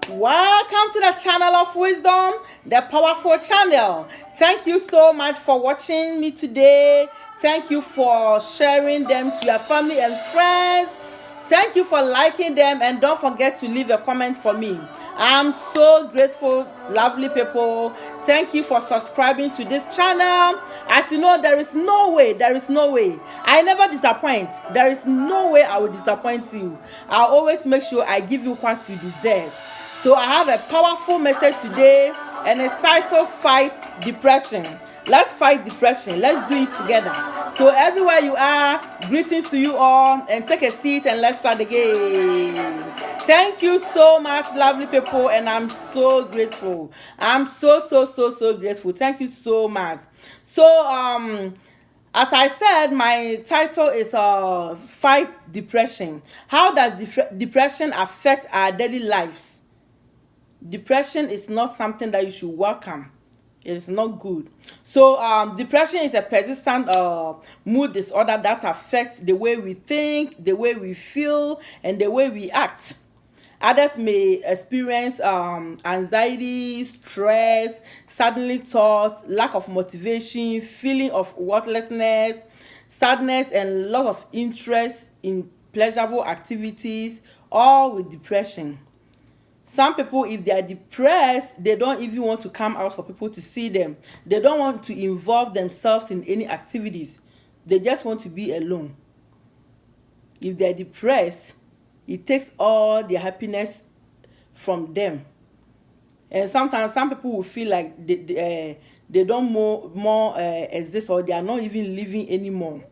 Welcome to the channel of wisdom, the powerful channel. Thank you so much for watching me today. Thank you for sharing them to your family and friends. Thank you for liking them, and don't forget to leave a comment for me. I'm so grateful, lovely people. Thank you for subscribing to this channel. As you know, there is no way I never disappoint. There is no way I will disappoint you. I'll always make sure I give you what you deserve. So I have a powerful message today, and it's titled Fight Depression. Let's fight depression. Let's do it together. So everywhere you are, greetings to you all, and take a seat and let's start again. Thank you so much, lovely people, and I'm so grateful. I'm so grateful. Thank you so much. So as I said, my title is Fight Depression. How does depression affect our daily lives? Depression is not something that you should welcome. It is not good. So depression is a persistent mood disorder that affects the way we think, the way we feel, and the way we act. Others may experience anxiety, stress, suddenly thoughts, lack of motivation, feeling of worthlessness, sadness, and lot of interest in pleasurable activities, all with depression. Some people, if they are depressed, they don't even want to come out for people to see them. They don't want to involve themselves in any activities. They just want to be alone. If they are depressed, it takes all their happiness from them. And sometimes some people will feel like they don't more exist, or they are not even living anymore.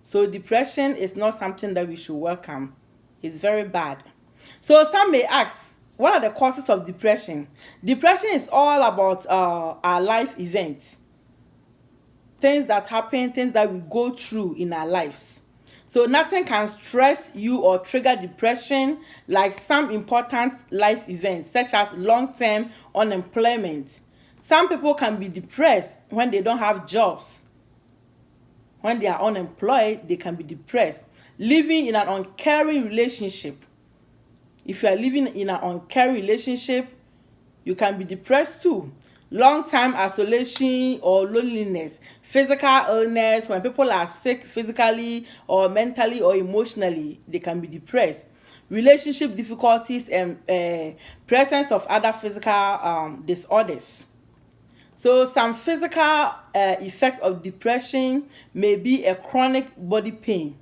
So depression is not something that we should welcome. It's very bad. So some may ask, what are the causes of depression? Depression is all about our life events. Things that happen, things that we go through in our lives. So nothing can stress you or trigger depression like some important life events, such as long-term unemployment. Some people can be depressed when they don't have jobs. When they are unemployed, they can be depressed. Living in an uncaring relationship. If you are living in an uncaring relationship, you can be depressed too. Long-time isolation or loneliness, physical illness, when people are sick physically or mentally or emotionally, they can be depressed. Relationship difficulties and presence of other physical disorders. So some physical effect of depression may be a chronic body pain.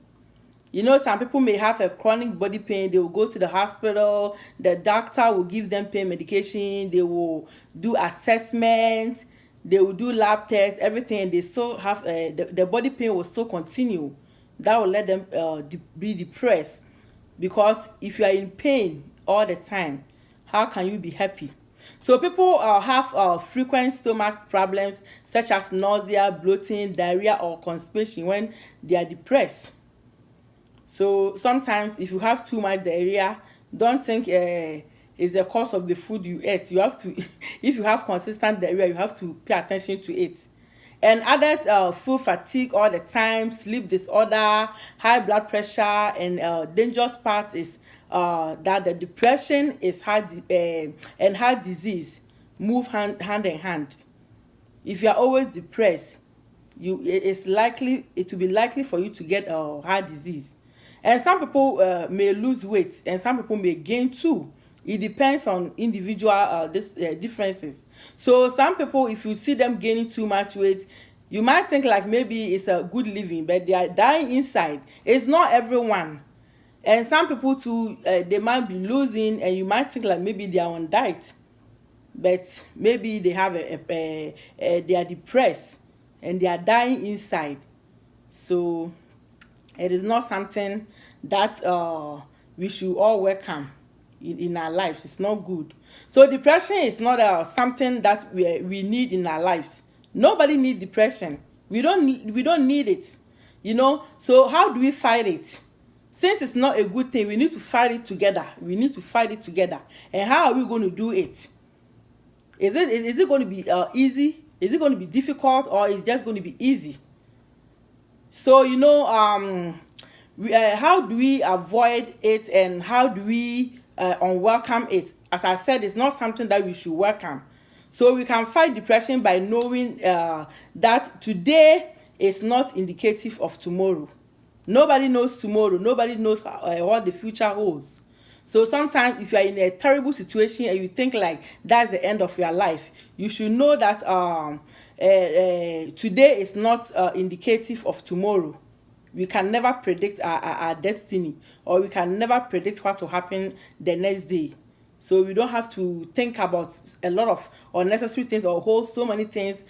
You know, some people may have a chronic body pain. They will go to the hospital. The doctor will give them pain medication. They will do assessments. They will do lab tests, everything. They still have the body pain will still continue. That will let them be depressed. Because if you are in pain all the time, how can you be happy? So people have frequent stomach problems such as nausea, bloating, diarrhea, or constipation when they are depressed. So sometimes if you have too much diarrhea, don't think it's the cause of the food you ate. You have to, if you have consistent diarrhea, you have to pay attention to it. And others feel fatigue all the time, sleep disorder, high blood pressure, and dangerous part is that the depression is and heart disease move hand in hand. If you are always depressed, it will be likely for you to get heart disease. And some people may lose weight, and some people may gain too. It depends on individual differences. So some people, if you see them gaining too much weight, you might think like maybe it's a good living, but they are dying inside. It's not everyone. And some people too, they might be losing, and you might think like maybe they are on diet, but maybe they have they are depressed and they are dying inside. So it is not something that we should all welcome in our lives. It's not good. So depression is not something that we need in our lives. Nobody needs depression. We don't need it. You know. So how do we fight it? Since it's not a good thing, we need to fight it together. We need to fight it together. And how are we going to do it? Is it going to be easy? Is it going to be difficult, or is it just going to be easy? So how do we avoid it, and how do we unwelcome it. As I said, it's not something that we should welcome. So we can fight depression by knowing that today is not indicative of tomorrow. Nobody knows tomorrow. Nobody knows what the future holds. So sometimes if you are in a terrible situation and you think like that's the end of your life, you should know that today is not indicative of tomorrow. We can never predict our destiny, or we can never predict what will happen the next day. So we don't have to think about a lot of unnecessary things or hold so many things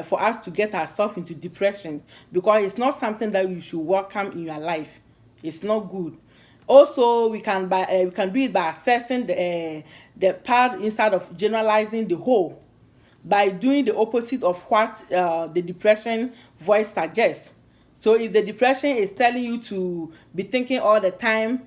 for us to get ourselves into depression, because it's not something that you should welcome in your life. It's not good. Also, we can do it by assessing the part inside of generalizing the whole, by doing the opposite of what the depression voice suggests. So if the depression is telling you to be thinking all the time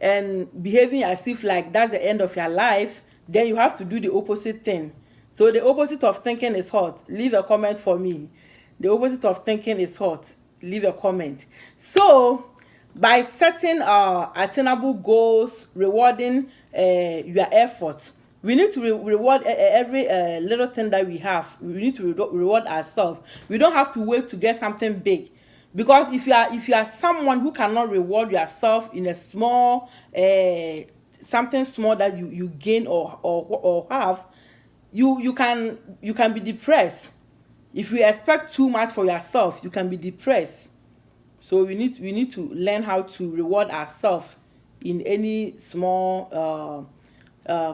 and behaving as if like that's the end of your life, then you have to do the opposite thing. So the opposite of thinking is hot. Leave a comment for me. The opposite of thinking is hot. Leave a comment. So by setting attainable goals, rewarding your efforts, we need to reward every little thing that we have. We need to reward ourselves. We don't have to wait to get something big. Because if you are someone who cannot reward yourself in a small something small that you gain or have, you can be depressed. If you expect too much for yourself, you can be depressed. So we need to learn how to reward ourselves in any small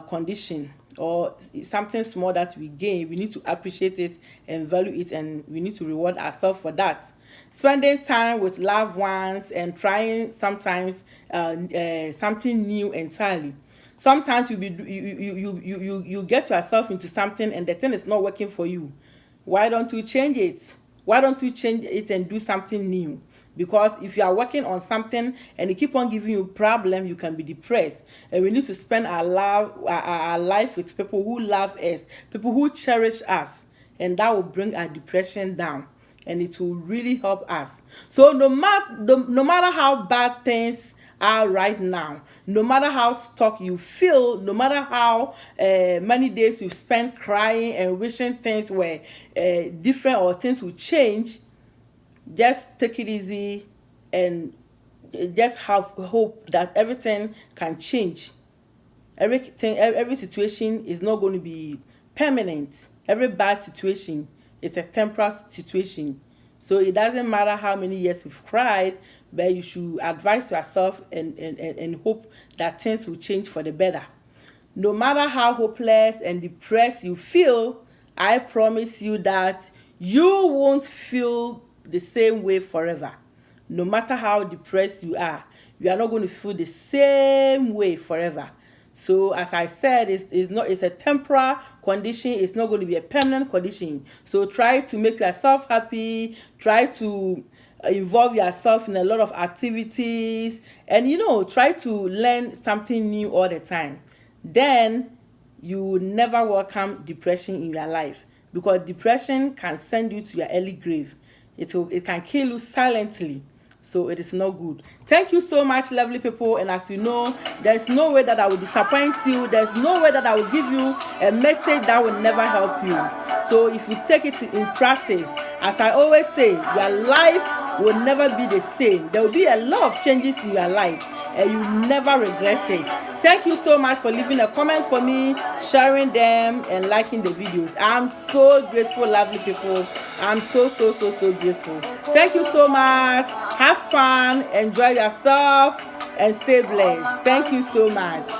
condition or something small that we gain. We need to appreciate it and value it, and we need to reward ourselves for that. Spending time with loved ones and trying sometimes something new entirely. Sometimes you get yourself into something and the thing is not working for you. Why don't you change it? Why don't you change it and do something new? Because if you are working on something and it keep on giving you problem, you can be depressed. And we need to spend our life with people who love us, people who cherish us, and that will bring our depression down, and it will really help us. So no matter how bad things are right now, no matter how stuck you feel, no matter how many days you've spent crying and wishing things were different or things would change, just take it easy and just have hope that everything can change. Every situation is not going to be permanent. Every bad situation is a temporary situation. So it doesn't matter how many years we've cried, but you should advise yourself and hope that things will change for the better. No matter how hopeless and depressed you feel, I promise you that you won't feel the same way forever. No matter how depressed you are not going to feel the same way forever. So as I said, it's a temporary condition. It's not going to be a permanent condition. So try to make yourself happy. Try to involve yourself in a lot of activities, and try to learn something new all the time. Then you will never welcome depression in your life, because depression can send you to your early grave. It can kill you silently. So it is not good. Thank you so much, lovely people. And as you know, there's no way that I will disappoint you. There's no way that I will give you a message that will never help you. So if you take it in practice, as I always say, your life will never be the same. There will be a lot of changes in your life, and you never regret it. Thank you so much for leaving a comment for me, sharing them, and liking the videos. I'm so grateful, lovely people. I'm so grateful. Thank you so much. Have fun, enjoy yourself, and stay blessed. Thank you so much.